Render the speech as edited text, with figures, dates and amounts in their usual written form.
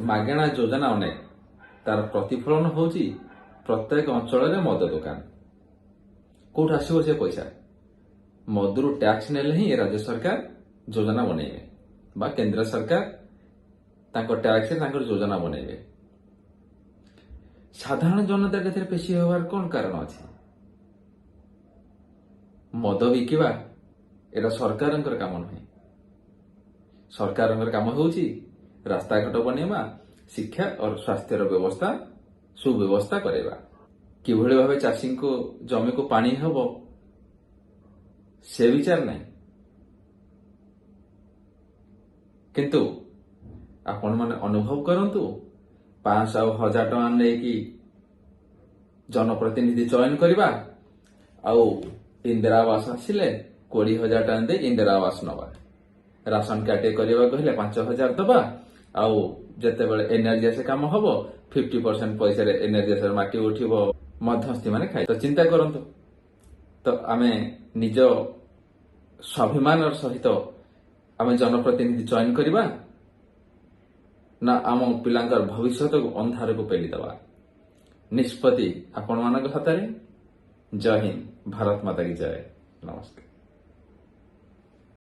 मागेणा योजना अनेक तार प्रतिफलन होची प्रत्येक अंचल मद दुकान कौट आसो से पैसा मदरू टैक्स नेले ही राज्य सरकार योजना बनइबे बा केंद्र सरकार तांको टैक्स योजना बनइबे। साधारण जनता के पेशी होवार कौन कारण अच्छे? मद बिकिबा एटा सरकार काम नुहे। सरकार काम होची रास्ता घाट बनइबा, शिक्षा और स्वास्थ्य व्यवस्था सुव्यवस्था करेबा। किभଳି भावे चाषी को जमी को पानी हबो से विचार नहीं। किंतु आपण माने अनुभव करंतु 500,000 टका नेकी जनप्रतिनिधि चयन करवा आउ इंदिरा आवास आसिले 20,000 टका दे इंदिरा आवास नवा। राशन कार्ड करवा कहले 5,000 दबा आउ जते बेले एनर्जी से काम हबो 50% पैसा रे एनर्जी से माटी उठिबो मध्यस्थी माने खाइ। तो चिंता करंतु। तो आमे निज स्वाभिमान सहित आमे जनप्रतिनिधि चयन करवा ना आम पिलांकर भविष्य को अंधार को पेली दवा। निष्पत्ति आपण मानक हाथ रे। जय हिंद, भारत माता की जय। नमस्कार।